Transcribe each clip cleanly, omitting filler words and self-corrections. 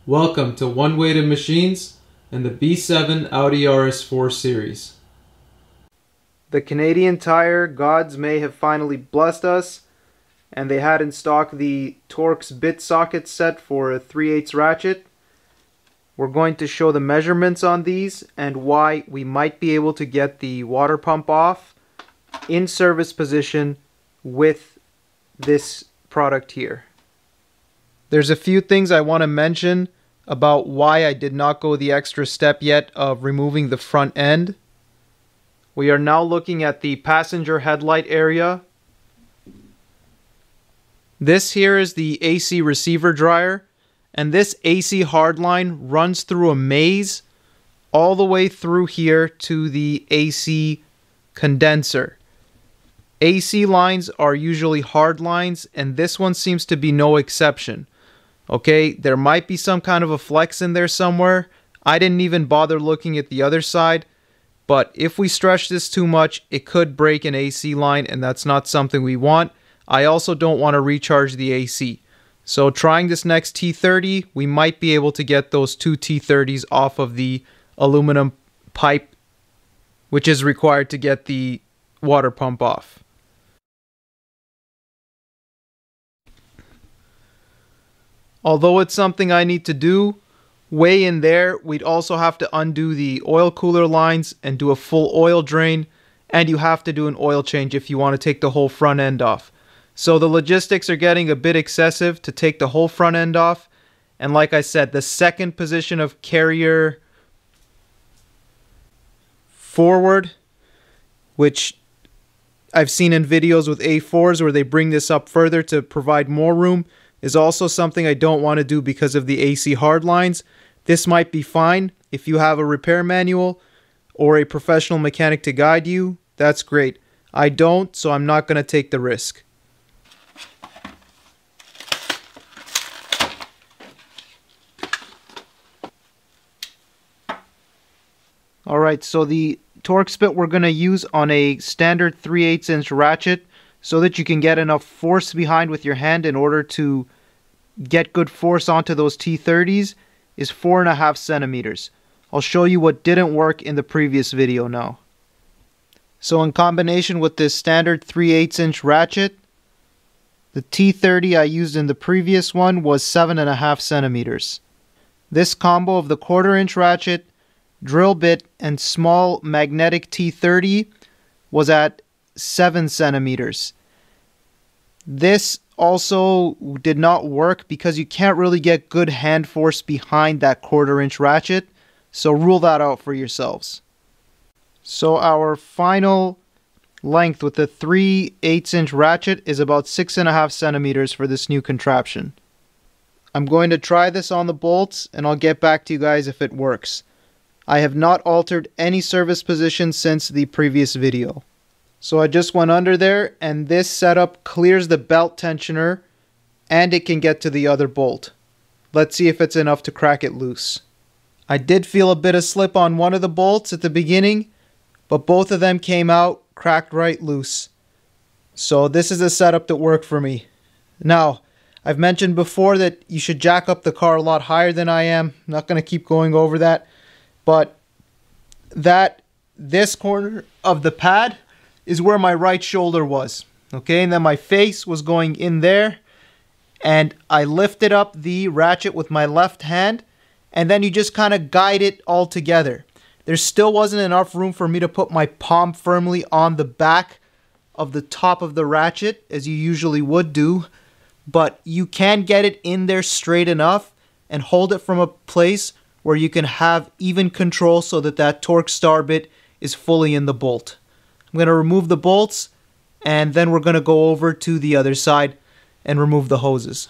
Welcome to One Way to Machines and the B7 Audi RS4 series. The Canadian Tire gods may have finally blessed us, and they had in stock the Torx bit socket set for a 3/8 ratchet. We're going to show the measurements on these and why we might be able to get the water pump off in service position with this product here. There's a few things I want to mention about why I did not go the extra step yet of removing the front end. We are now looking at the passenger headlight area. This here is the AC receiver dryer, and this AC hardline runs through a maze all the way through here to the AC condenser. AC lines are usually hard lines, and this one seems to be no exception. Okay, there might be some kind of a flex in there somewhere. I didn't even bother looking at the other side, but if we stretch this too much, it could break an AC line, and that's not something we want. I also don't want to recharge the AC. So trying this next T30, we might be able to get those two T30s off of the aluminum pipe, which is required to get the water pump off. Although it's something I need to do, way in there, we'd also have to undo the oil cooler lines and do a full oil drain, and you have to do an oil change if you want to take the whole front end off. So the logistics are getting a bit excessive to take the whole front end off, and like I said, the second position of carrier forward, which I've seen in videos with A4s where they bring this up further to provide more room, is also something I don't want to do because of the AC hard lines. This might be fine if you have a repair manual or a professional mechanic to guide you. That's great. I don't, so I'm not going to take the risk. Alright, so the Torx bit we're going to use on a standard 3/8 inch ratchet so that you can get enough force behind with your hand in order to get good force onto those T30s is 4.5 centimeters. I'll show you what didn't work in the previous video now. So in combination with this standard 3/8 inch ratchet, the T30 I used in the previous one was 7.5 centimeters. This combo of the 1/4 inch ratchet, drill bit, and small magnetic T30 was at 7 centimeters. This also did not work because you can't really get good hand force behind that 1/4 inch ratchet, so rule that out for yourselves. So our final length with the 3/8 inch ratchet is about 6.5 centimeters for this new contraption. I'm going to try this on the bolts and I'll get back to you guys if it works. I have not altered any service position since the previous video. So I just went under there, and this setup clears the belt tensioner and it can get to the other bolt. Let's see if it's enough to crack it loose. I did feel a bit of slip on one of the bolts at the beginning, but both of them came out cracked right loose. So this is a setup that worked for me. Now, I've mentioned before that you should jack up the car a lot higher than I am. I'm not going to keep going over that, but this corner of the pad is where my right shoulder was. Okay, and then my face was going in there, and I lifted up the ratchet with my left hand, and then you just kind of guide it all together. There still wasn't enough room for me to put my palm firmly on the back of the top of the ratchet, as you usually would do, but you can get it in there straight enough and hold it from a place where you can have even control so that that Torx star bit is fully in the bolt. I'm going to remove the bolts, and then we're going to go over to the other side and remove the hoses.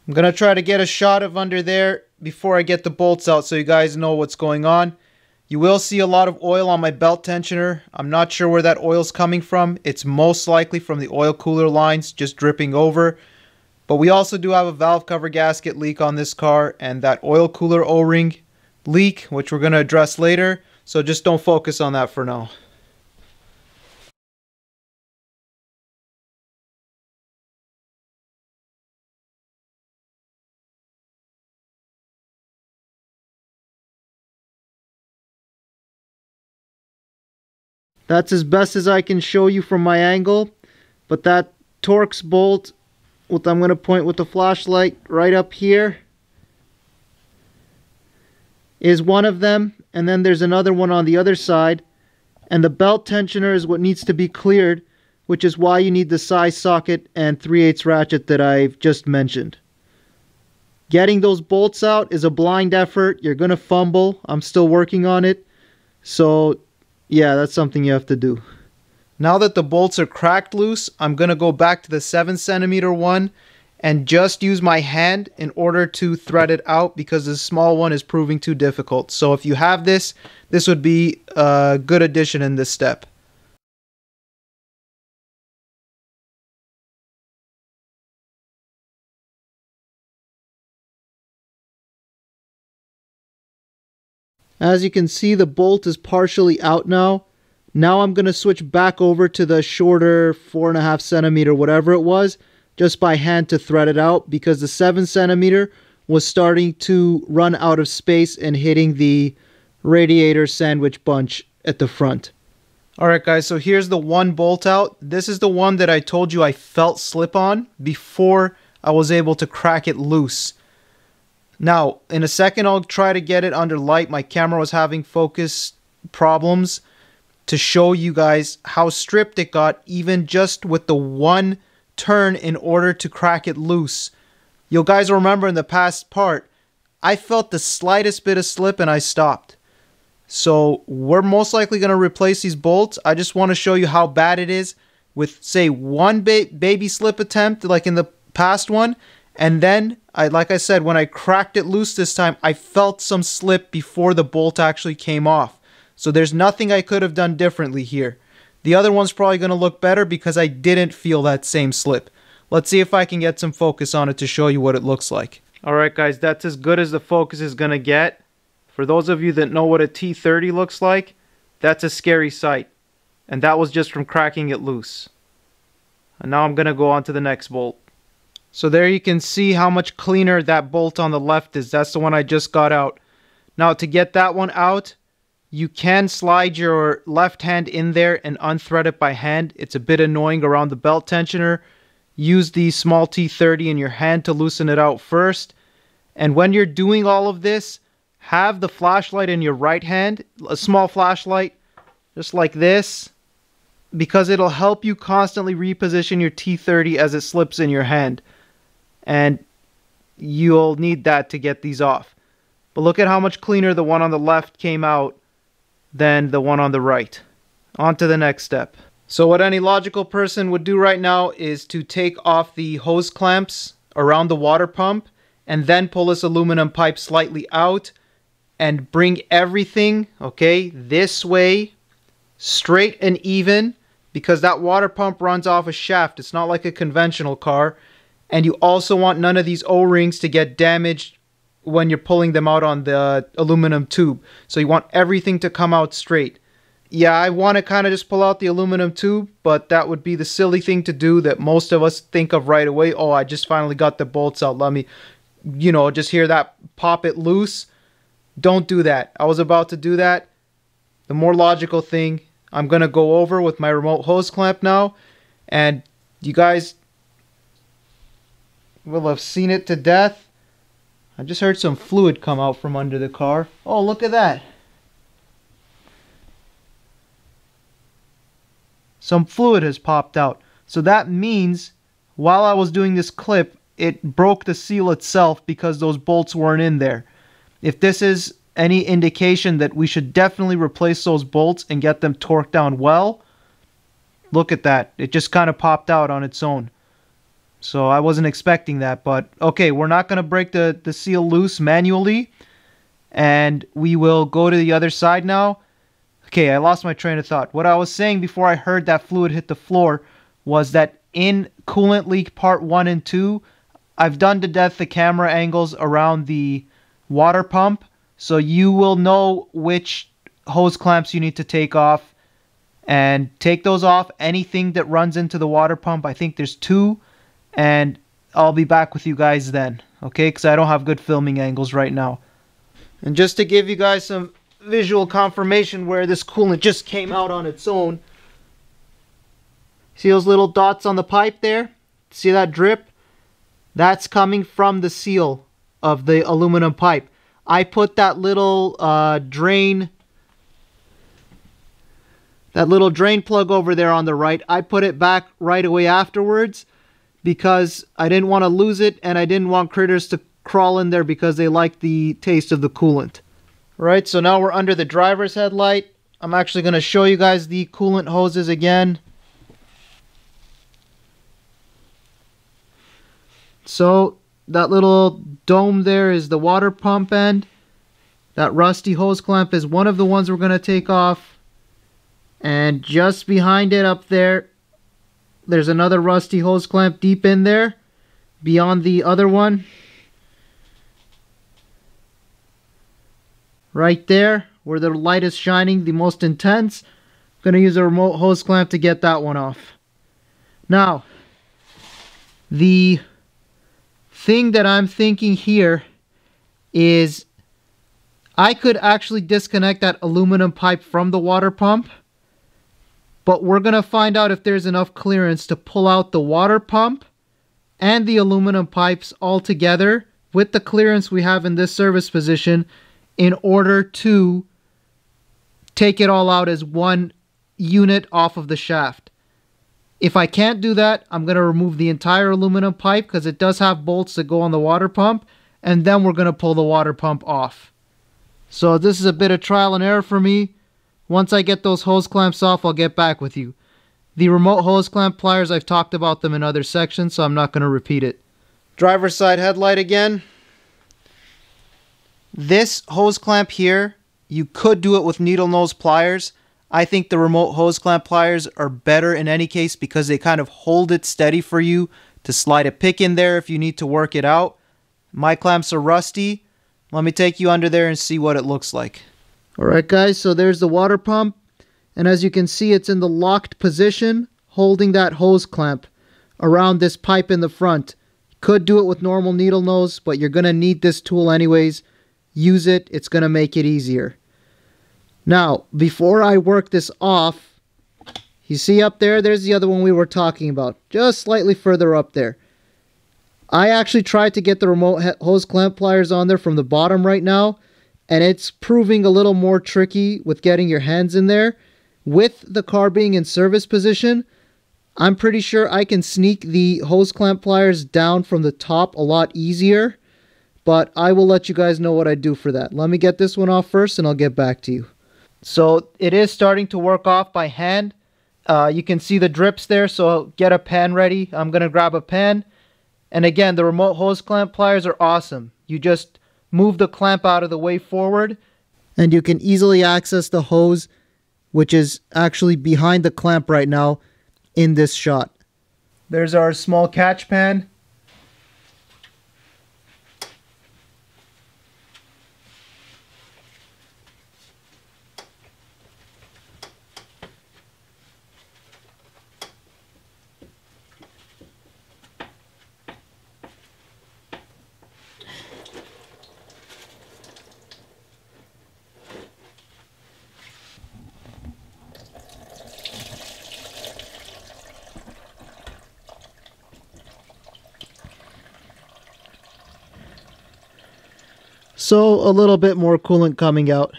I'm going to try to get a shot of under there before I get the bolts out so you guys know what's going on. You will see a lot of oil on my belt tensioner. I'm not sure where that oil's coming from. It's most likely from the oil cooler lines just dripping over. But we also do have a valve cover gasket leak on this car and that oil cooler O-ring leak, which we're going to address later. So just don't focus on that for now. That's as best as I can show you from my angle. But that Torx bolt, what I'm going to point with the flashlight right up here, is one of them. And then there's another one on the other side. And the belt tensioner is what needs to be cleared, which is why you need the size socket and 3/8 ratchet that I've just mentioned. Getting those bolts out is a blind effort. You're going to fumble. I'm still working on it. So, yeah, that's something you have to do. Now that the bolts are cracked loose, I'm going to go back to the 7cm one and just use my hand in order to thread it out because the small one is proving too difficult. So if you have this, this would be a good addition in this step. As you can see, the bolt is partially out now. Now I'm going to switch back over to the shorter 4.5cm, whatever it was, just by hand to thread it out because the 7cm was starting to run out of space and hitting the radiator sandwich bunch at the front. Alright guys, so here's the one bolt out. This is the one that I told you I felt slip on before I was able to crack it loose. Now, in a second I'll try to get it under light. My camera was having focus problems to show you guys how stripped it got even just with the one turn in order to crack it loose. You guys remember in the past part, I felt the slightest bit of slip and I stopped. So we're most likely going to replace these bolts. I just want to show you how bad it is with, say, one baby slip attempt like in the past one. And then, like I said, when I cracked it loose this time, I felt some slip before the bolt actually came off. So there's nothing I could have done differently here. The other one's probably going to look better because I didn't feel that same slip. Let's see if I can get some focus on it to show you what it looks like. Alright guys, that's as good as the focus is going to get. For those of you that know what a T30 looks like, that's a scary sight. And that was just from cracking it loose. And now I'm going to go on to the next bolt. So there you can see how much cleaner that bolt on the left is. That's the one I just got out. Now to get that one out, you can slide your left hand in there and unthread it by hand. It's a bit annoying around the belt tensioner. Use the small T30 in your hand to loosen it out first. And when you're doing all of this, have the flashlight in your right hand, a small flashlight, just like this, because it'll help you constantly reposition your T30 as it slips in your hand. And you'll need that to get these off. But look at how much cleaner the one on the left came out than the one on the right. On to the next step. So what any logical person would do right now is to take off the hose clamps around the water pump and then pull this aluminum pipe slightly out and bring everything, okay, this way, straight and even, because that water pump runs off a shaft. It's not like a conventional car. And you also want none of these O-rings to get damaged when you're pulling them out on the aluminum tube. So you want everything to come out straight. Yeah, I want to kind of just pull out the aluminum tube, but that would be the silly thing to do that most of us think of right away. Oh, I just finally got the bolts out. Let me, just hear that pop it loose. Don't do that. I was about to do that. The more logical thing, I'm going to go over with my remote hose clamp now. And you guys will have seen it to death. I just heard some fluid come out from under the car. Oh, look at that. Some fluid has popped out. So that means while I was doing this clip, it broke the seal itself because those bolts weren't in there. If this is any indication that we should definitely replace those bolts and get them torqued down well, look at that. It just kind of popped out on its own. So I wasn't expecting that, but okay, we're not going to break the seal loose manually, and we will go to the other side now. Okay, I lost my train of thought. What I was saying before I heard that fluid hit the floor was that in coolant leak part 1 and 2, I've done to death the camera angles around the water pump, so you will know which hose clamps you need to take off, and take those off. Anything that runs into the water pump, I think there's 2. And I'll be back with you guys then, okay? Because I don't have good filming angles right now. And just to give you guys some visual confirmation where this coolant just came out on its own. See those little dots on the pipe there? See that drip? That's coming from the seal of the aluminum pipe. I put that little drain plug over there on the right. I put it back right away afterwards because I didn't want to lose it, and I didn't want critters to crawl in there because they like the taste of the coolant. Right, so now we're under the driver's headlight. I'm actually going to show you guys the coolant hoses again. So that little dome there is the water pump end. That rusty hose clamp is one of the ones we're going to take off. And just behind it up there, there's another rusty hose clamp deep in there, beyond the other one. Right there, where the light is shining the most intense. I'm going to use a remote hose clamp to get that one off. Now, the thing that I'm thinking here is I could actually disconnect that aluminum pipe from the water pump, but we're going to find out if there's enough clearance to pull out the water pump and the aluminum pipes all together with the clearance we have in this service position in order to take it all out as one unit off of the shaft. If I can't do that, I'm going to remove the entire aluminum pipe because it does have bolts that go on the water pump, and then we're going to pull the water pump off. So this is a bit of trial and error for me. Once I get those hose clamps off, I'll get back with you. The remote hose clamp pliers, I've talked about them in other sections, so I'm not going to repeat it. Driver's side headlight again. This hose clamp here, you could do it with needle nose pliers. I think the remote hose clamp pliers are better in any case because they kind of hold it steady for you to slide a pick in there if you need to work it out. My clamps are rusty. Let me take you under there and see what it looks like. Alright guys, so there's the water pump, and as you can see it's in the locked position holding that hose clamp around this pipe in the front. You could do it with normal needle nose, but you're going to need this tool anyways. Use it, it's going to make it easier. Now, before I work this off, you see up there, there's the other one we were talking about, just slightly further up there. I actually tried to get the remote hose clamp pliers on there from the bottom right now, and it's proving a little more tricky with getting your hands in there. With the car being in service position, I'm pretty sure I can sneak the hose clamp pliers down from the top a lot easier, but I will let you guys know what I do for that. Let me get this one off first and I'll get back to you. So it is starting to work off by hand. You can see the drips there, so get a pan ready. I'm going to grab a pan. And again, the remote hose clamp pliers are awesome. You just move the clamp out of the way forward, and you can easily access the hose, which is actually behind the clamp right now in this shot. There's our small catch pan. So a little bit more coolant coming out.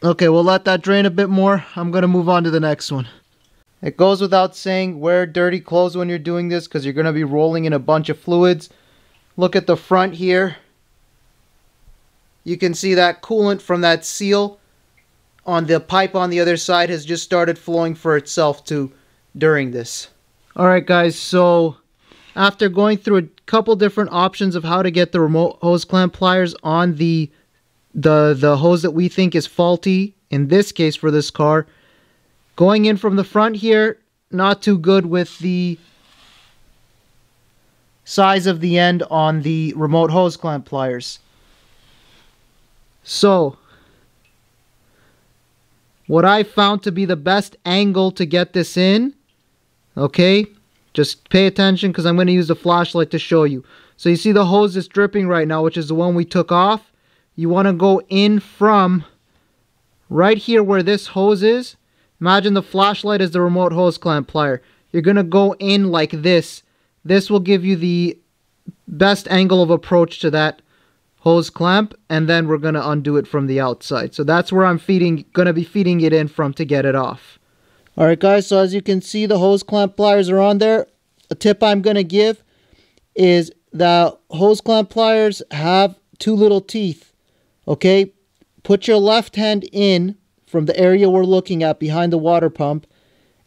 Okay, we'll let that drain a bit more. I'm going to move on to the next one. It goes without saying, wear dirty clothes when you're doing this because you're going to be rolling in a bunch of fluids. Look at the front here. You can see that coolant from that seal on the pipe on the other side has just started flowing for itself too during this. Alright guys, so after going through a couple different options of how to get the remote hose clamp pliers on the hose that we think is faulty, in this case for this car, going in from the front here, not too good with the size of the end on the remote hose clamp pliers. So, what I found to be the best angle to get this in, okay, Just pay attention because I'm going to use the flashlight to show you. So you see the hose is dripping right now, which is the one we took off. You want to go in from right here where this hose is. Imagine the flashlight is the remote hose clamp plier. You're going to go in like this. This will give you the best angle of approach to that hose clamp, and then we're going to undo it from the outside. So that's where I'm going to be feeding it in from to get it off. Alright guys, so as you can see, the hose clamp pliers are on there. A tip I'm going to give is that hose clamp pliers have two little teeth. Okay, put your left hand in from the area we're looking at behind the water pump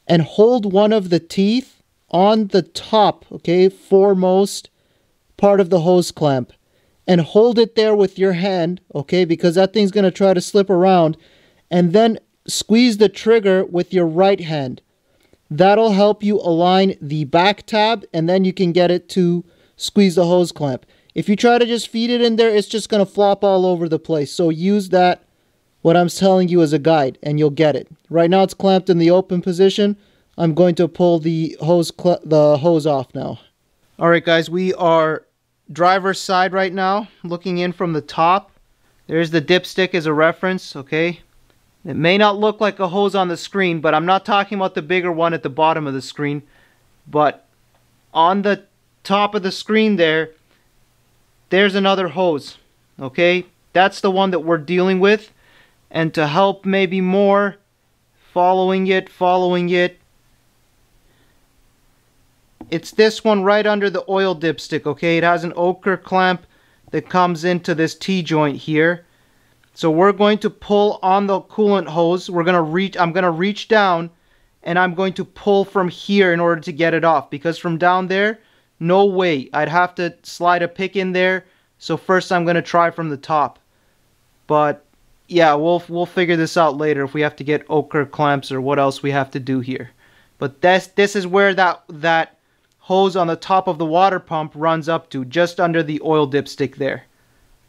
and hold one of the teeth on the top, okay, foremost part of the hose clamp, and hold it there with your hand, okay, because that thing's going to try to slip around, and then squeeze the trigger with your right hand. That'll help you align the back tab, and then you can get it to squeeze the hose clamp. If you try to just feed it in there, it's just going to flop all over the place. So use that, what I'm telling you, as a guide, and you'll get it. Right now it's clamped in the open position. I'm going to pull the hose off now. Alright guys, we are driver's side right now, looking in from the top. There's the dipstick as a reference, okay? It may not look like a hose on the screen, but I'm not talking about the bigger one at the bottom of the screen. But on the top of the screen there's another hose, okay? That's the one that we're dealing with. And to help maybe more, following it, it's this one right under the oil dipstick, okay? It has an ochre clamp that comes into this T-joint here. So we're going to pull on the coolant hose. I'm going to reach down and I'm going to pull from here in order to get it off, because from down there, no way. I'd have to slide a pick in there. So first I'm going to try from the top. But yeah, we'll figure this out later if we have to get ochre clamps or what else we have to do here. But this is where that hose on the top of the water pump runs up to, just under the oil dipstick there.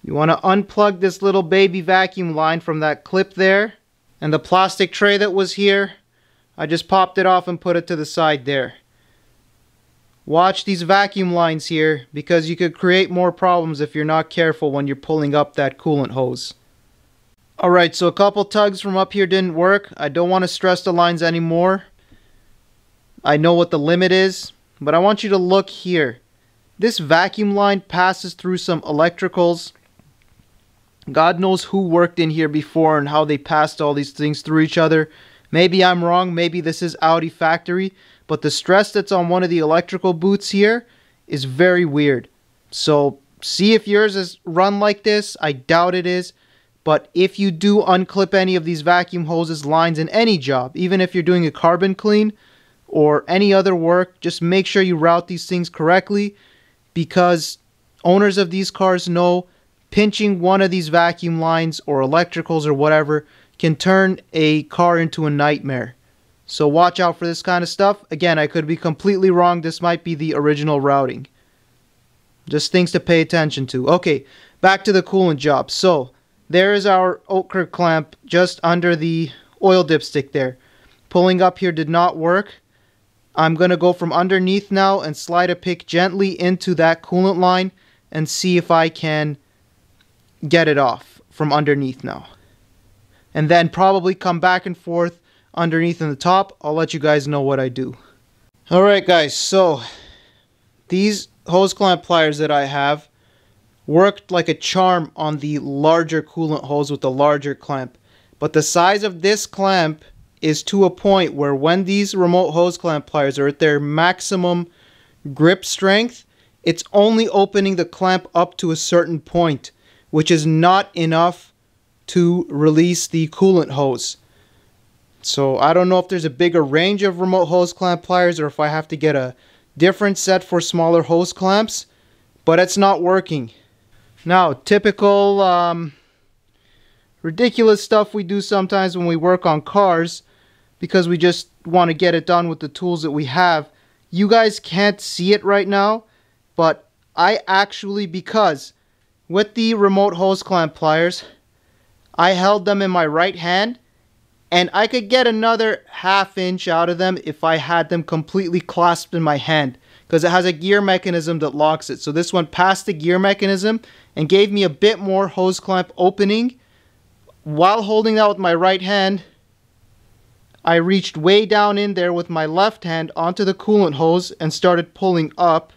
You want to unplug this little baby vacuum line from that clip there, and the plastic tray that was here, I just popped it off and put it to the side there. Watch these vacuum lines here, because you could create more problems if you're not careful when you're pulling up that coolant hose. Alright, so a couple tugs from up here didn't work. I don't want to stress the lines anymore. I know what the limit is, but I want you to look here. This vacuum line passes through some electricals. God knows who worked in here before and how they passed all these things through each other. Maybe I'm wrong, maybe this is Audi factory, but the stress that's on one of the electrical boots here is very weird. So see if yours is run like this. I doubt it is. But if you do unclip any of these vacuum hoses lines in any job, even if you're doing a carbon clean or any other work, just make sure you route these things correctly, because owners of these cars know pinching one of these vacuum lines or electricals or whatever can turn a car into a nightmare. So watch out for this kind of stuff. Again, I could be completely wrong. This might be the original routing. Just things to pay attention to. Okay, back to the coolant job. So there is our ochre clamp just under the oil dipstick there. Pulling up here did not work. I'm going to go from underneath now and slide a pick gently into that coolant line and see if I can get it off from underneath now. And then probably come back and forth underneath and the top. I'll let you guys know what I do. Alright guys, so these hose clamp pliers that I have worked like a charm on the larger coolant hose with the larger clamp. But the size of this clamp is to a point where when these remote hose clamp pliers are at their maximum grip strength, it's only opening the clamp up to a certain point, which is not enough to release the coolant hose. So I don't know if there's a bigger range of remote hose clamp pliers or if I have to get a different set for smaller hose clamps, but it's not working. Now, typical ridiculous stuff we do sometimes when we work on cars, because we just want to get it done with the tools that we have. You guys can't see it right now, but I actually, because with the remote hose clamp pliers, I held them in my right hand, And I could get another ½ inch out of them if I had them completely clasped in my hand, because it has a gear mechanism that locks it. So this went past the gear mechanism and gave me a bit more hose clamp opening. While holding that with my right hand, I reached way down in there with my left hand onto the coolant hose and started pulling up.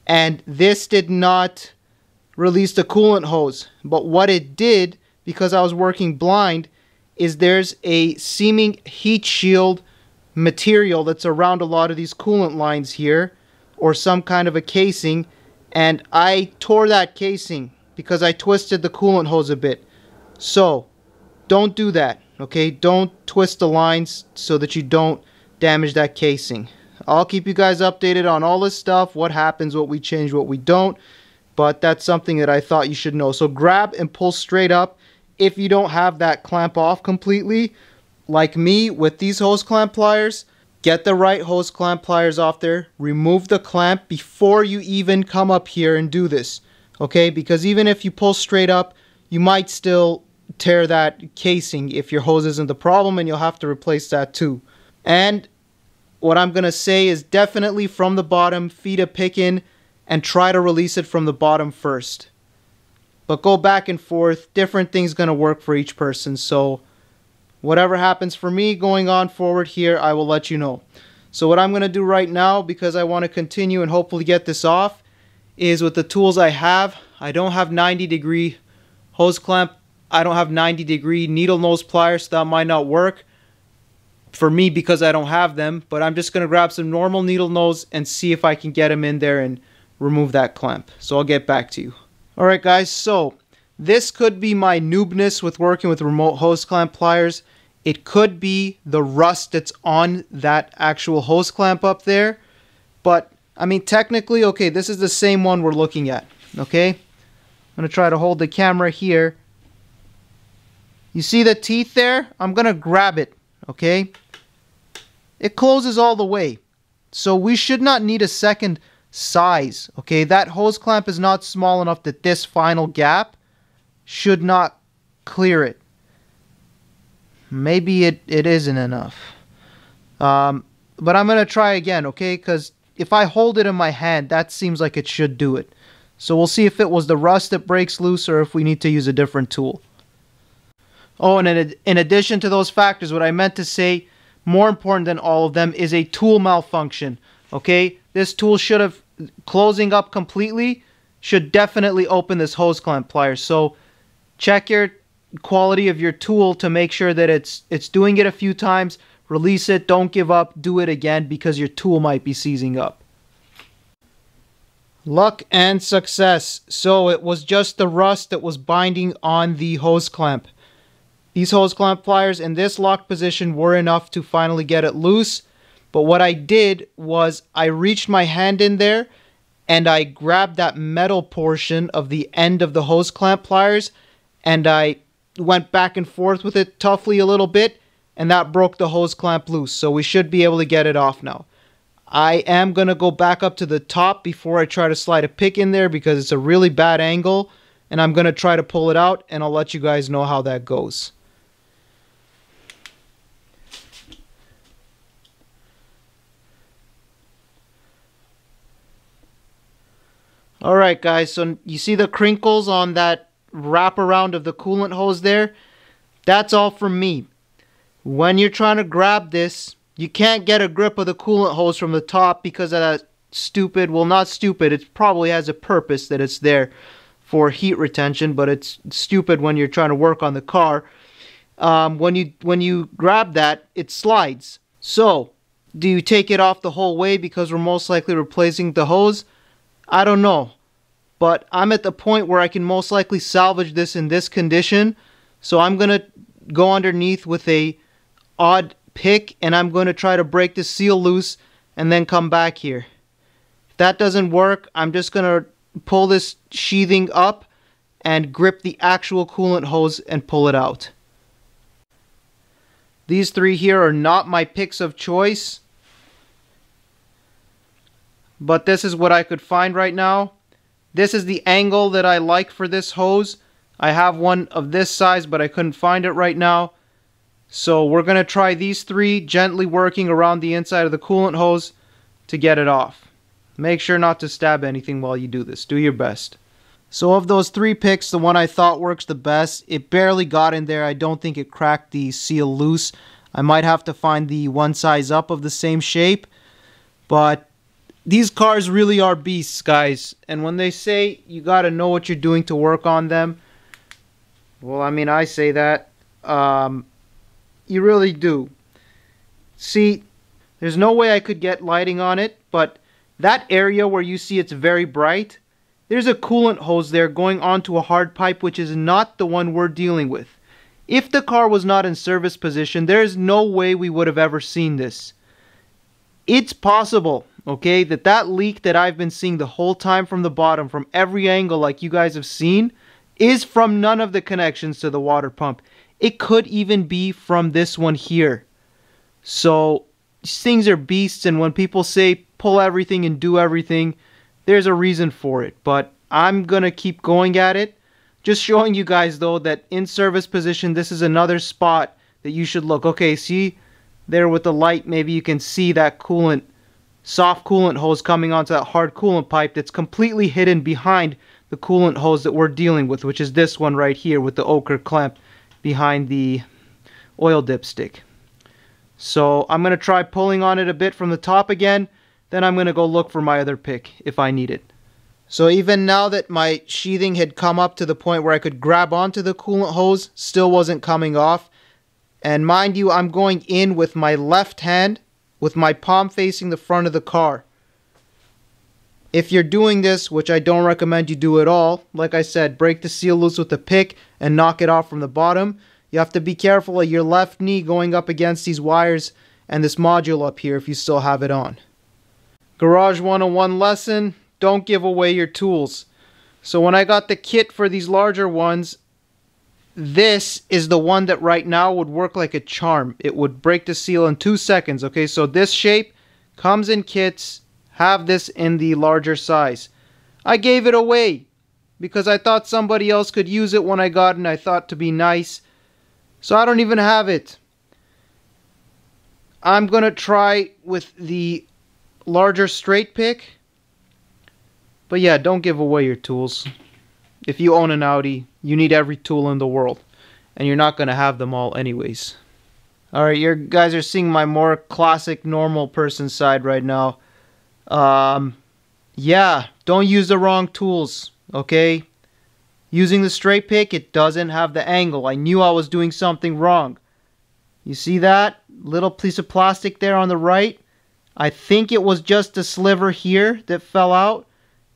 And this did not release the coolant hose. But what it did, because I was working blind, is there's a seeming heat shield material that's around a lot of these coolant lines here, or some kind of a casing, and I tore that casing because I twisted the coolant hose a bit. So don't do that, okay? Don't twist the lines so that you don't damage that casing. I'll keep you guys updated on all this stuff, what happens, what we change, what we don't, but that's something that I thought you should know. So grab and pull straight up. If you don't have that clamp off completely, like me with these hose clamp pliers, get the right hose clamp pliers off there, remove the clamp before you even come up here and do this, okay? Because even if you pull straight up, you might still tear that casing if your hose isn't the problem, and you'll have to replace that too. And what I'm going to say is definitely from the bottom, feed a pick in, and try to release it from the bottom first. But go back and forth. Different things going to work for each person. So whatever happens for me going on forward here, I will let you know. So what I'm going to do right now, because I want to continue and hopefully get this off, is with the tools I have. I don't have 90-degree hose clamp. I don't have 90-degree needle nose pliers, so that might not work for me because I don't have them. But I'm just going to grab some normal needle nose and see if I can get them in there and remove that clamp. So I'll get back to you. Alright guys, so this could be my noobness with working with remote hose clamp pliers. It could be the rust that's on that actual hose clamp up there. But, I mean, technically, okay, this is the same one we're looking at. Okay? I'm going to try to hold the camera here. You see the teeth there? I'm going to grab it. Okay? It closes all the way. So we should not need a second size. Okay? That hose clamp is not small enough that this final gap should not clear it. Maybe it isn't enough. But I'm going to try again, okay? Because if I hold it in my hand, that seems like it should do it. So we'll see if it was the rust that breaks loose or if we need to use a different tool. Oh, and in addition to those factors, what I meant to say, more important than all of them, is a tool malfunction. Okay? This tool should have, closing up completely, should definitely open this hose clamp plier. So check your quality of your tool to make sure that it's doing it a few times. Release it, don't give up, do it again because your tool might be seizing up. Luck and success. So it was just the rust that was binding on the hose clamp. These hose clamp pliers in this locked position were enough to finally get it loose. But what I did was I reached my hand in there and I grabbed that metal portion of the end of the hose clamp pliers and I went back and forth with it toughly a little bit, and that broke the hose clamp loose. So we should be able to get it off now. I am going to go back up to the top before I try to slide a pick in there because it's a really bad angle, and I'm going to try to pull it out, and I'll let you guys know how that goes. Alright guys, so you see the crinkles on that wrap around of the coolant hose there? That's all from me. When you're trying to grab this, you can't get a grip of the coolant hose from the top because of that stupid, well not stupid, it probably has a purpose that it's there for heat retention, but it's stupid when you're trying to work on the car. When you grab that, it slides. So, do you take it off the whole way because we're most likely replacing the hose? I don't know. But I'm at the point where I can most likely salvage this in this condition. So I'm going to go underneath with a odd pick and I'm going to try to break the seal loose and then come back here. If that doesn't work, I'm just going to pull this sheathing up and grip the actual coolant hose and pull it out. These three here are not my picks of choice, but this is what I could find right now. This is the angle that I like for this hose. I have one of this size, but I couldn't find it right now. So we're going to try these three, gently working around the inside of the coolant hose to get it off. Make sure not to stab anything while you do this. Do your best. So of those three picks, the one I thought works the best, it barely got in there. I don't think it cracked the seal loose. I might have to find the one size up of the same shape. But these cars really are beasts, guys. And when they say you got to know what you're doing to work on them, well, I mean, I say that. You really do. See, there's no way I could get lighting on it, but that area where you see it's very bright, there's a coolant hose there going onto a hard pipe, which is not the one we're dealing with. If the car was not in service position, there's no way we would have ever seen this. It's possible, okay, that leak that I've been seeing the whole time from the bottom, from every angle like you guys have seen, is from none of the connections to the water pump. It could even be from this one here. So, these things are beasts, and when people say pull everything and do everything, there's a reason for it. But I'm going to keep going at it. Just showing you guys, though, that in service position, this is another spot that you should look. Okay, see there with the light, maybe you can see that coolant, soft coolant hose coming onto that hard coolant pipe that's completely hidden behind the coolant hose that we're dealing with, which is this one right here with the ochre clamp behind the oil dipstick. So I'm going to try pulling on it a bit from the top again. Then I'm going to go look for my other pick if I need it. So even now that my sheathing had come up to the point where I could grab onto the coolant hose, still wasn't coming off. And mind you, I'm going in with my left hand, with my palm facing the front of the car. If you're doing this, which I don't recommend you do at all, like I said, break the seal loose with the pick and knock it off from the bottom. You have to be careful of your left knee going up against these wires and this module up here if you still have it on. Garage 101 lesson, don't give away your tools. So when I got the kit for these larger ones, this is the one that right now would work like a charm. It would break the seal in 2 seconds. Okay, so this shape comes in kits. Have this in the larger size. I gave it away because I thought somebody else could use it when I got it, and I thought to be nice. So I don't even have it. I'm going to try with the larger straight pick. But yeah, don't give away your tools. If you own an Audi, you need every tool in the world. And you're not going to have them all anyways. Alright, you guys are seeing my more classic normal person side right now. Yeah, don't use the wrong tools, okay? Using the straight pick, it doesn't have the angle. I knew I was doing something wrong. You see that little piece of plastic there on the right? I think it was just a sliver here that fell out,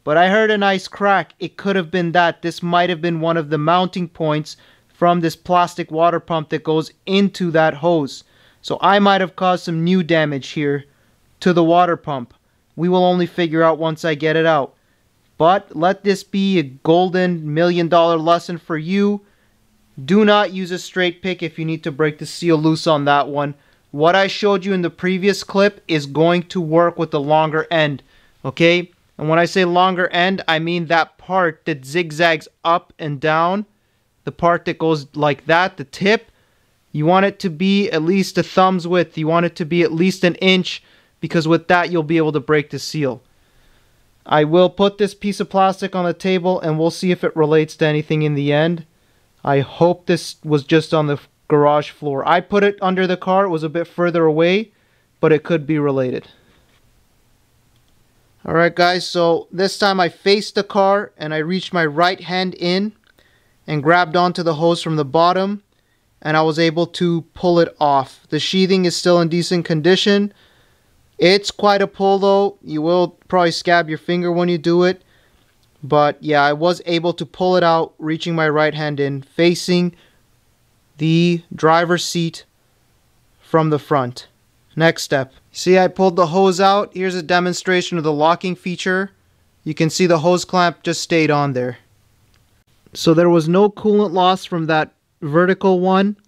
but I heard a nice crack. It could have been that. This might have been one of the mounting points from this plastic water pump that goes into that hose. So I might have caused some new damage here to the water pump. We will only figure out once I get it out. But let this be a golden $1 million lesson for you. Do not use a straight pick if you need to break the seal loose on that one. What I showed you in the previous clip is going to work with the longer end. Okay? And when I say longer end, I mean that part that zigzags up and down. The part that goes like that, the tip. You want it to be at least a thumb's width. You want it to be at least an inch, because with that you'll be able to break the seal. I will put this piece of plastic on the table and we'll see if it relates to anything in the end. I hope this was just on the garage floor. I put it under the car. It was a bit further away, but it could be related. Alright guys, so this time I faced the car and I reached my right hand in and grabbed onto the hose from the bottom, and I was able to pull it off. The sheathing is still in decent condition. It's quite a pull though. You will probably scab your finger when you do it. But yeah, I was able to pull it out, reaching my right hand in, facing the driver's seat from the front. Next step. See, I pulled the hose out. Here's a demonstration of the locking feature. You can see the hose clamp just stayed on there. So there was no coolant loss from that vertical one.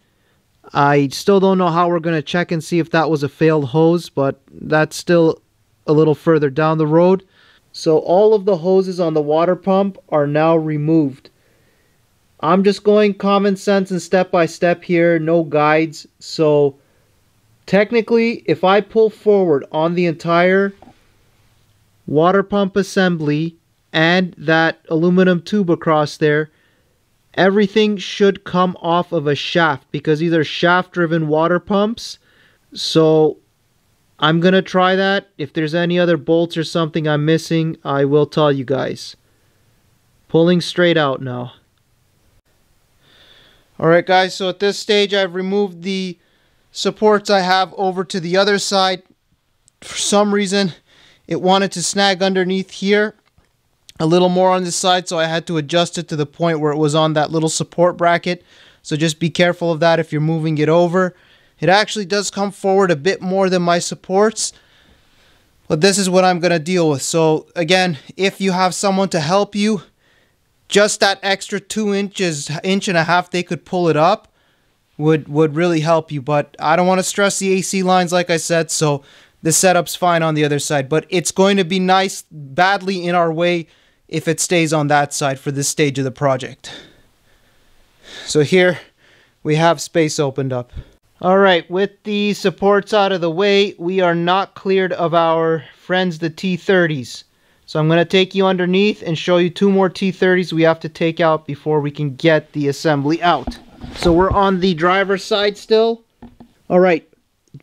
I still don't know how we're going to check and see if that was a failed hose, but that's still a little further down the road. So all of the hoses on the water pump are now removed. I'm just going common sense and step by step here, no guides. So technically, if I pull forward on the entire water pump assembly and that aluminum tube across there, everything should come off of a shaft because these are shaft-driven water pumps. So I'm going to try that. If there's any other bolts or something I'm missing, I will tell you guys. Pulling straight out now. Alright guys, so at this stage I've removed the supports I have over to the other side. For some reason it wanted to snag underneath here a little more on this side, so I had to adjust it to the point where it was on that little support bracket. So just be careful of that if you're moving it over. It actually does come forward a bit more than my supports, but this is what I'm going to deal with. So again, if you have someone to help you, just that extra 2 inches, inch and a half they could pull it up would really help you. But I don't want to stress the AC lines like I said, so the setup's fine on the other side. But it's going to be nice, badly in our way if it stays on that side for this stage of the project. So here we have space opened up. Alright, with the supports out of the way, we are not cleared of our friends the T30s. So I'm going to take you underneath and show you 2 more T30s we have to take out before we can get the assembly out. So we're on the driver's side still. Alright,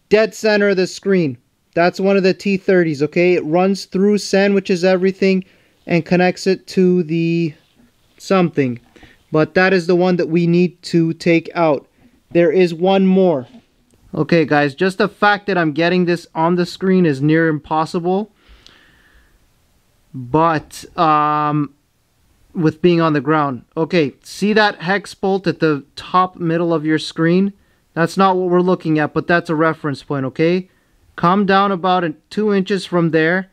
dead center of the screen. That's one of the T30s, okay? It runs through, sandwiches everything, and connects it to the something. But that is the one that we need to take out. There is one more. Okay guys, just the fact that I'm getting this on the screen is near impossible. But with being on the ground. Okay, see that hex bolt at the top middle of your screen? That's not what we're looking at, but that's a reference point, okay? Come down about 2 inches from there,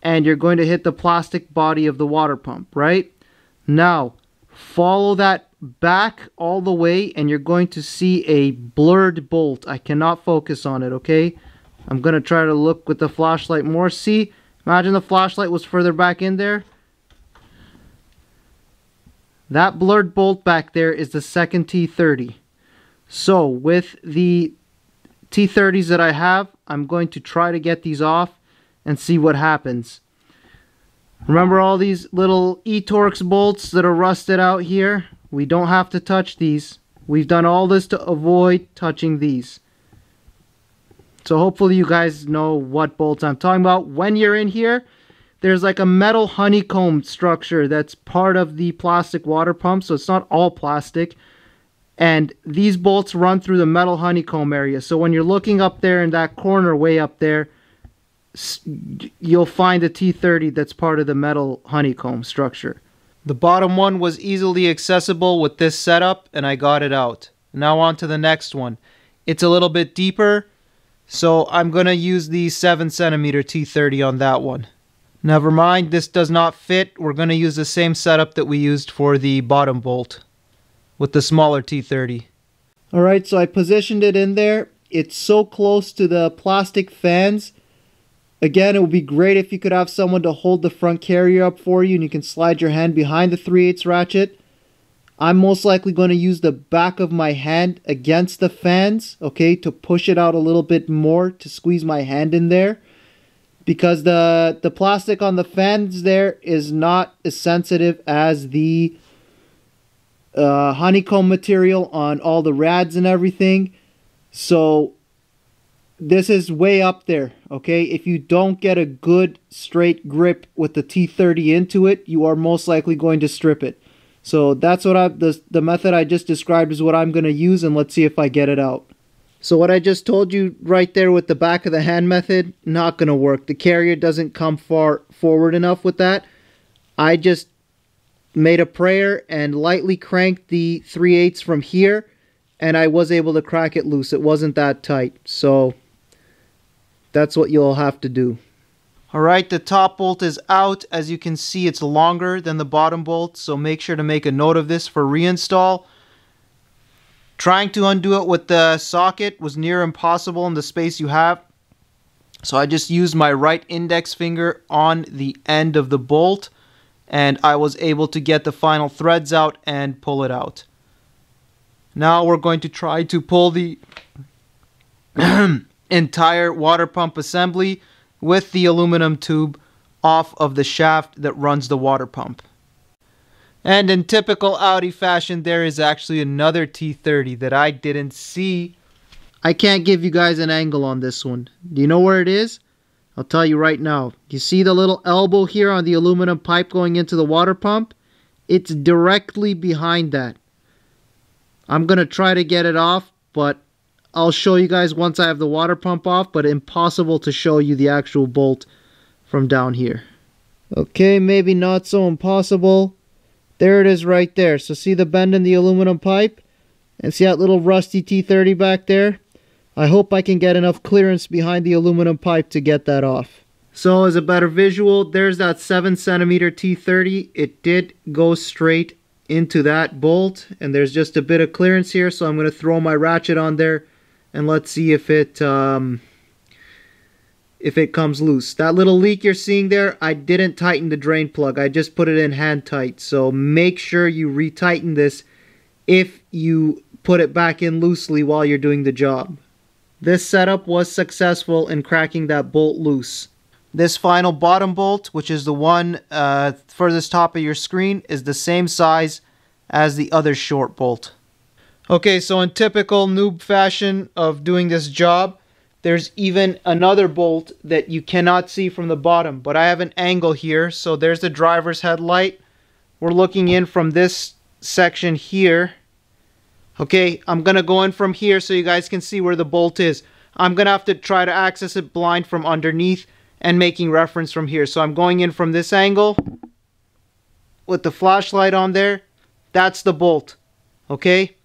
and you're going to hit the plastic body of the water pump, right? Now, follow that back all the way, and you're going to see a blurred bolt. I cannot focus on it, okay? I'm going to try to look with the flashlight more. See? Imagine the flashlight was further back in there. That blurred bolt back there is the second T30. So with the T30s that I have, I'm going to try to get these off and see what happens. Remember all these little E-Torx bolts that are rusted out here? We don't have to touch these. We've done all this to avoid touching these. So hopefully you guys know what bolts I'm talking about. When you're in here, there's like a metal honeycomb structure that's part of the plastic water pump. So it's not all plastic. And these bolts run through the metal honeycomb area. So when you're looking up there in that corner way up there, you'll find a T30 that's part of the metal honeycomb structure. The bottom one was easily accessible with this setup, and I got it out. Now on to the next one. It's a little bit deeper, so I'm going to use the 7cm T30 on that one. Never mind, this does not fit. We're going to use the same setup that we used for the bottom bolt with the smaller T30. Alright, so I positioned it in there. It's so close to the plastic fans. Again, it would be great if you could have someone to hold the front carrier up for you and you can slide your hand behind the 3/8 ratchet. I'm most likely going to use the back of my hand against the fans, okay, to push it out a little bit more to squeeze my hand in there. Because the plastic on the fans there is not as sensitive as the honeycomb material on all the rads and everything. So this is way up there, okay? If you don't get a good straight grip with the T30 into it, you are most likely going to strip it. So that's what the method I just described is what I'm going to use, and let's see if I get it out. So what I just told you right there with the back of the hand method, not going to work. The carrier doesn't come far forward enough with that. I just made a prayer and lightly cranked the 3/8 from here, and I was able to crack it loose. It wasn't that tight, so that's what you'll have to do. Alright, the top bolt is out. As you can see, it's longer than the bottom bolt, so make sure to make a note of this for reinstall. Trying to undo it with the socket was near impossible in the space you have. So I just used my right index finger on the end of the bolt and I was able to get the final threads out and pull it out. Now we're going to try to pull the entire water pump assembly with the aluminum tube off of the shaft that runs the water pump. And in typical Audi fashion, there is actually another T30 that I didn't see. I can't give you guys an angle on this one. Do you know where it is? I'll tell you right now. You see the little elbow here on the aluminum pipe going into the water pump? It's directly behind that. I'm going to try to get it off, but I'll show you guys once I have the water pump off, but impossible to show you the actual bolt from down here. Okay, maybe not so impossible. There it is right there. So see the bend in the aluminum pipe? And see that little rusty T30 back there? I hope I can get enough clearance behind the aluminum pipe to get that off. So as a better visual, there's that 7cm T30. It did go straight into that bolt, and there's just a bit of clearance here, so I'm going to throw my ratchet on there and let's see if it comes loose. That little leak you're seeing there, I didn't tighten the drain plug. I just put it in hand tight. So make sure you retighten this if you put it back in loosely while you're doing the job. This setup was successful in cracking that bolt loose. This final bottom bolt, which is the one furthest top of your screen, is the same size as the other short bolt. Okay, so in typical noob fashion of doing this job, there's even another bolt that you cannot see from the bottom, but I have an angle here. So there's the driver's headlight. We're looking in from this section here. Okay, I'm going to go in from here so you guys can see where the bolt is. I'm going to have to try to access it blind from underneath and making reference from here. So I'm going in from this angle with the flashlight on there. That's the bolt. Okay,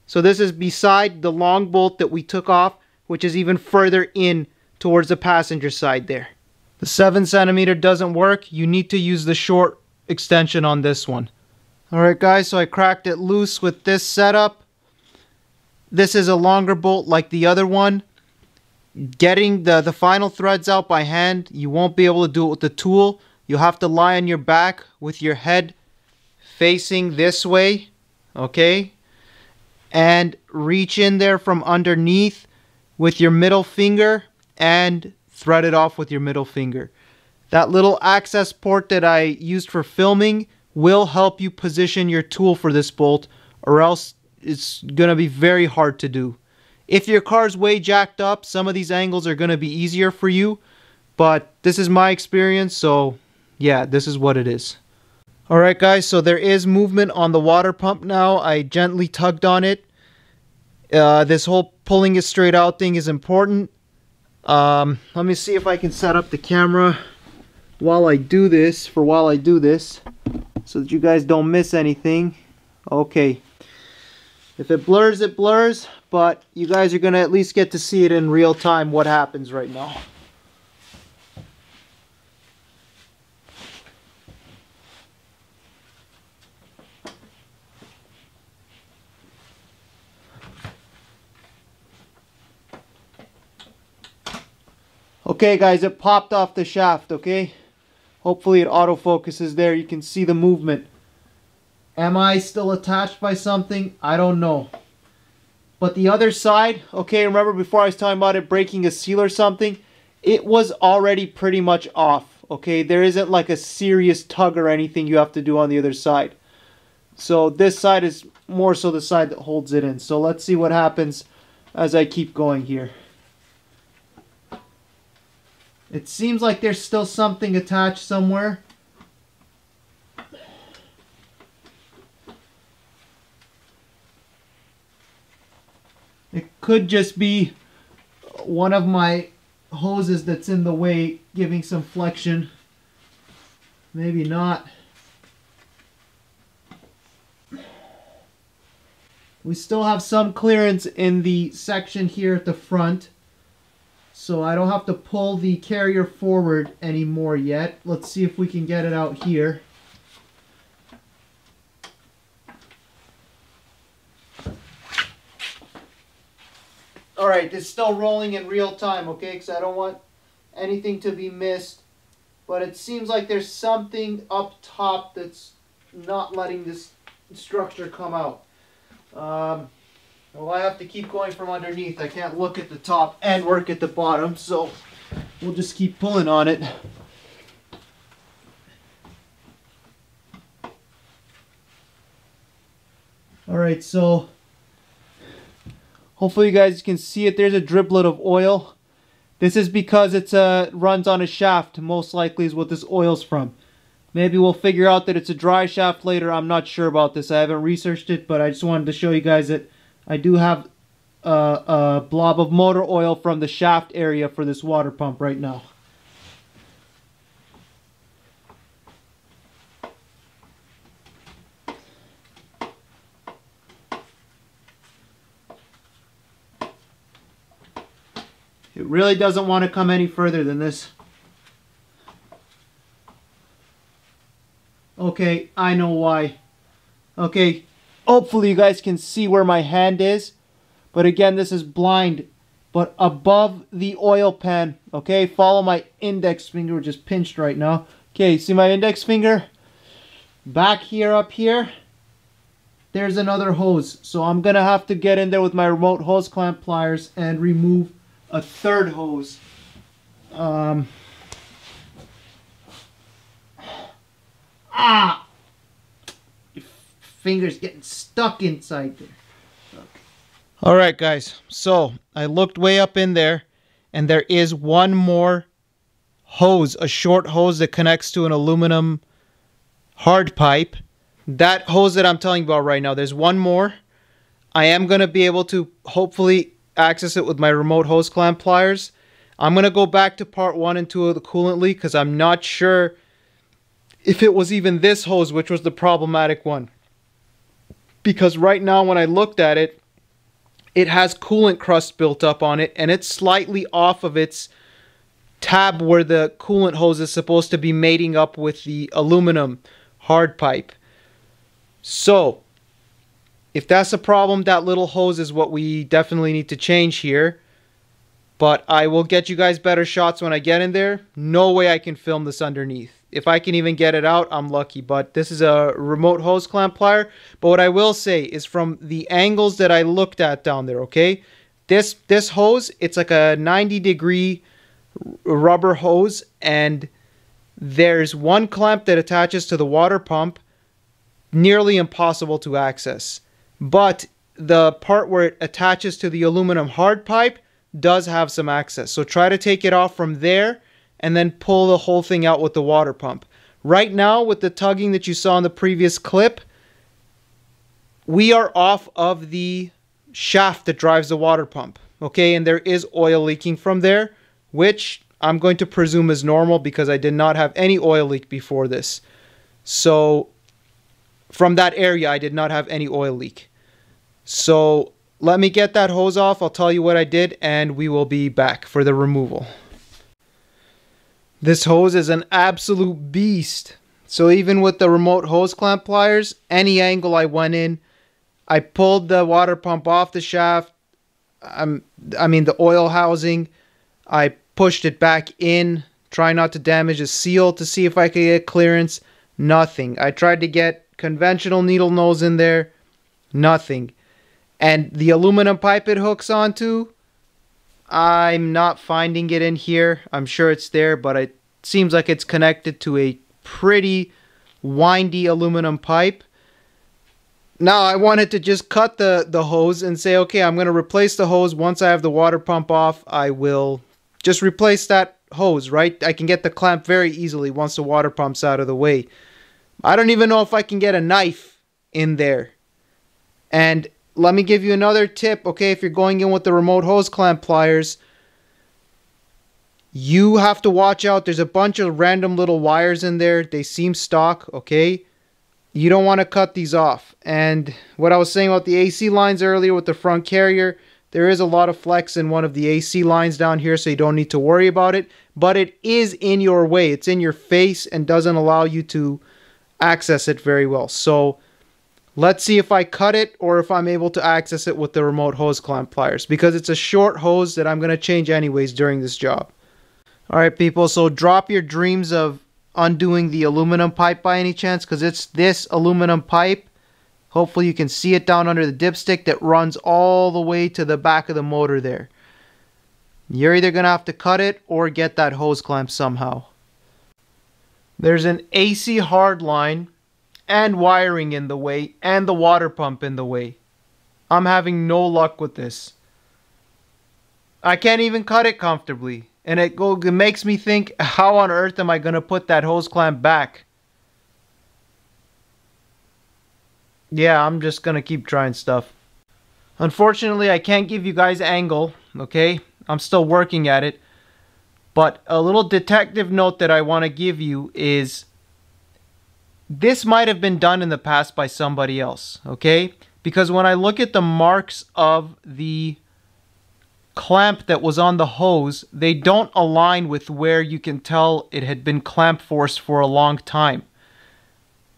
so this is beside the long bolt that we took off, which is even further in towards the passenger side there. The 7cm doesn't work. You need to use the short extension on this one. Alright guys, so I cracked it loose with this setup. This is a longer bolt like the other one. Getting the final threads out by hand, you won't be able to do it with the tool. You'll have to lie on your back with your head facing this way. Okay? And reach in there from underneath with your middle finger and thread it off with your middle finger. That little access port that I used for filming will help you position your tool for this bolt, or else it's going to be very hard to do. If your car's way jacked up, some of these angles are going to be easier for you, but this is my experience, so yeah, this is what it is. Alright guys, so there is movement on the water pump now. I gently tugged on it. This whole pulling it straight out thing is important. Let me see if I can set up the camera while I do this, so that you guys don't miss anything. Okay. If it blurs, it blurs, but you guys are going to at least get to see it in real time what happens right now. Okay guys, it popped off the shaft, okay? Hopefully it autofocuses there. You can see the movement. Am I still attached by something? I don't know. But the other side, okay, remember before I was talking about it breaking a seal or something? It was already pretty much off, okay? There isn't like a serious tug or anything you have to do on the other side. So this side is more so the side that holds it in. So let's see what happens as I keep going here. It seems like there's still something attached somewhere. It could just be one of my hoses that's in the way, giving some flexion. Maybe not. We still have some clearance in the section here at the front, so I don't have to pull the carrier forward anymore yet. Let's see if we can get it out here. Alright, it's still rolling in real time, okay? Because I don't want anything to be missed but it seems like there's something up top that's not letting this structure come out. Well, I have to keep going from underneath. I can't look at the top and work at the bottom, so we'll just keep pulling on it. Alright, so hopefully you guys can see it. There's a driblet of oil. This is because it runs on a shaft, most likely is what this oil's from. Maybe we'll figure out that it's a dry shaft later. I'm not sure about this. I haven't researched it, but I just wanted to show you guys that I do have a blob of motor oil from the shaft area for this water pump right now. It really doesn't want to come any further than this. Okay, I know why. Okay, hopefully you guys can see where my hand is. But again, this is blind. But above the oil pan, okay, follow my index finger, which is pinched right now. Okay, see my index finger? Back here, up here, there's another hose. So I'm going to have to get in there with my remote hose clamp pliers and remove a third hose. Your finger's getting stuck inside there. Okay. Alright guys, so I looked way up in there and there is one more hose, a short hose that connects to an aluminum hard pipe. That hose that I'm telling you about right now, there's one more. I am going to be able to hopefully access it with my remote hose clamp pliers. I'm going to go back to part 1 and 2 of the coolant leak because I'm not sure if it was even this hose which was the problematic one. Because right now when I looked at it, it has coolant crust built up on it and it's slightly off of its tab where the coolant hose is supposed to be mating up with the aluminum hard pipe. So if that's a problem, that little hose is what we definitely need to change here. But I will get you guys better shots when I get in there. No way I can film this underneath. If I can even get it out, I'm lucky. But this is a remote hose clamp plier. But what I will say is from the angles that I looked at down there, okay? This hose, it's like a 90-degree rubber hose. And there's one clamp that attaches to the water pump. Nearly impossible to access. But the part where it attaches to the aluminum hard pipe does have some access. So try to take it off from there and then pull the whole thing out with the water pump. Right now, with the tugging that you saw in the previous clip, we are off of the shaft that drives the water pump. Okay, and there is oil leaking from there, which I'm going to presume is normal because I did not have any oil leak before this. So from that area, I did not have any oil leak. So let me get that hose off. I'll tell you what I did and we will be back for the removal. This hose is an absolute beast. So even with the remote hose clamp pliers, any angle I went in, I pulled the water pump off the shaft. I mean the oil housing. I pushed it back in, trying not to damage the seal to see if I could get clearance. Nothing. I tried to get conventional needle nose in there. Nothing. And the aluminum pipe it hooks onto, I'm not finding it in here. I'm sure it's there, but it seems like it's connected to a pretty windy aluminum pipe. Now I wanted to just cut the hose and say, okay, I'm going to replace the hose. Once I have the water pump off, I will just replace that hose, right? I can get the clamp very easily once the water pump's out of the way. I don't even know if I can get a knife in there. And let me give you another tip, okay? If you're going in with the remote hose clamp pliers, you have to watch out. There's a bunch of random little wires in there. They seem stock, okay? You don't want to cut these off. And what I was saying about the AC lines earlier with the front carrier, there is a lot of flex in one of the AC lines down here, so you don't need to worry about it. But it is in your way. It's in your face and doesn't allow you to access it very well. So let's see if I cut it or if I'm able to access it with the remote hose clamp pliers, because it's a short hose that I'm going to change anyways during this job. Alright people, so drop your dreams of undoing the aluminum pipe by any chance, because it's this aluminum pipe. Hopefully you can see it down under the dipstick that runs all the way to the back of the motor there. You're either going to have to cut it or get that hose clamp somehow. There's an AC hard line and wiring in the way and the water pump in the way. I'm having no luck with this. I can't even cut it comfortably. And it makes me think, how on earth am I going to put that hose clamp back? Yeah, I'm just going to keep trying stuff. Unfortunately, I can't give you guys angle, okay? I'm still working at it. But a little detective note that I want to give you is, this might have been done in the past by somebody else, okay? Because when I look at the marks of the clamp that was on the hose, they don't align with where you can tell it had been clamp forced for a long time.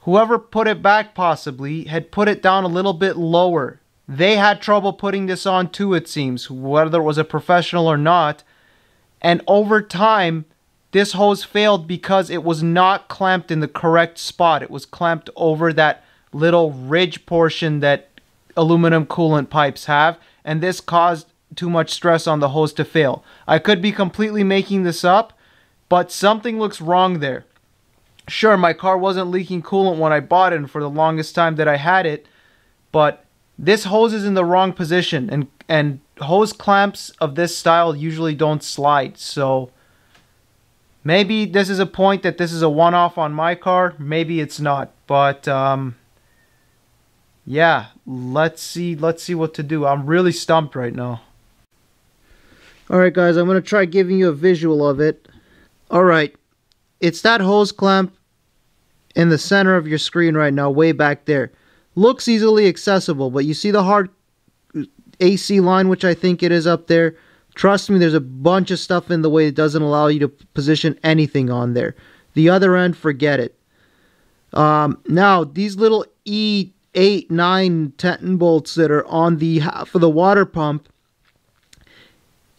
Whoever put it back possibly had put it down a little bit lower. They had trouble putting this on too, it seems, whether it was a professional or not. And over time, this hose failed because it was not clamped in the correct spot. It was clamped over that little ridge portion that aluminum coolant pipes have, and this caused too much stress on the hose to fail. I could be completely making this up, but something looks wrong there. Sure, my car wasn't leaking coolant when I bought it and for the longest time that I had it, but this hose is in the wrong position, and hose clamps of this style usually don't slide. So maybe this is a point that this is a one-off on my car, maybe it's not, but yeah, let's see what to do. I'm really stumped right now. Alright guys, I'm going to try giving you a visual of it. Alright, it's that hose clamp in the center of your screen right now, way back there. Looks easily accessible, but you see the hard AC line, which I think it is up there. Trust me, there's a bunch of stuff in the way that doesn't allow you to position anything on there. The other end, forget it. Now, these little E8, 9, 10 bolts that are on the half of the water pump,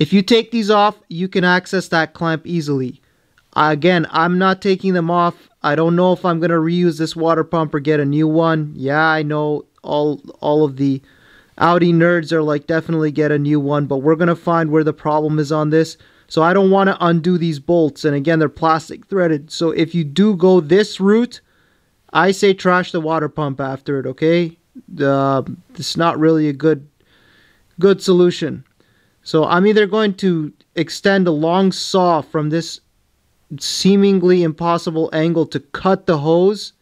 if you take these off, you can access that clamp easily. Again, I'm not taking them off. I don't know if I'm going to reuse this water pump or get a new one. Yeah, I know all of the Audi nerds are like, definitely get a new one, but we're going to find where the problem is on this. So I don't want to undo these bolts, and again, they're plastic threaded. So if you do go this route, I say trash the water pump after it, okay? It's not really a good solution. So I'm either going to extend a long saw from this seemingly impossible angle to cut the hose,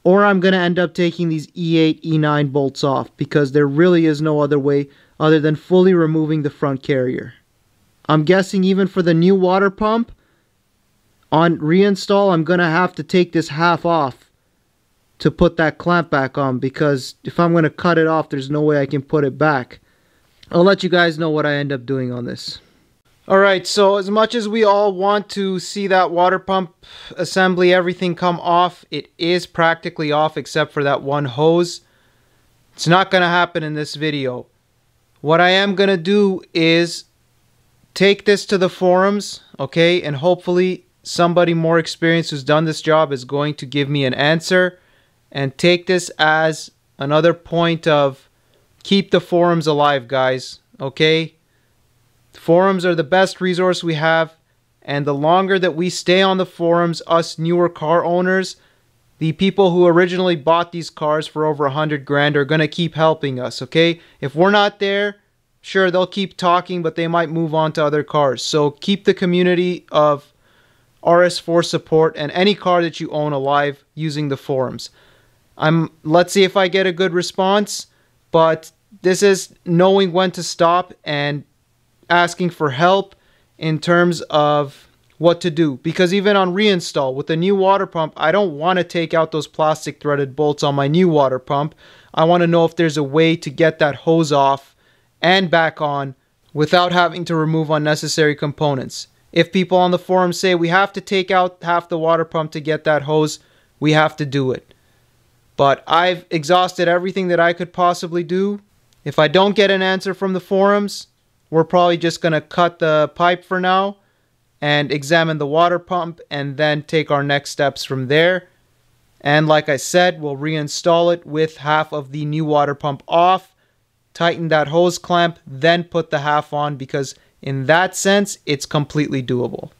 or I'm going to end up taking these E8, E9 bolts off, because there really is no other way other than fully removing the front carrier. I'm guessing even for the new water pump, on reinstall, I'm going to have to take this half off to put that clamp back on, because if I'm going to cut it off, there's no way I can put it back. I'll let you guys know what I end up doing on this. Alright, so as much as we all want to see that water pump assembly, everything come off, it is practically off except for that one hose. It's not going to happen in this video. What I am going to do is take this to the forums, okay, and hopefully somebody more experienced who's done this job is going to give me an answer, and take this as another point of keep the forums alive, guys, okay? Forums are the best resource we have, and the longer that we stay on the forums, us newer car owners, the people who originally bought these cars for over 100 grand are going to keep helping us, okay? If we're not there, sure, they'll keep talking, but they might move on to other cars. So keep the community of RS4 support and any car that you own alive using the forums. Let's see if I get a good response, but this is knowing when to stop and asking for help in terms of what to do. Because even on reinstall with the new water pump, I don't want to take out those plastic threaded bolts on my new water pump. I want to know if there's a way to get that hose off and back on without having to remove unnecessary components. If people on the forum say we have to take out half the water pump to get that hose, we have to do it. But I've exhausted everything that I could possibly do. If I don't get an answer from the forums, we're probably just going to cut the pipe for now and examine the water pump and then take our next steps from there. And like I said, we'll reinstall it with half of the new water pump off, tighten that hose clamp, then put the half on, because in that sense, it's completely doable.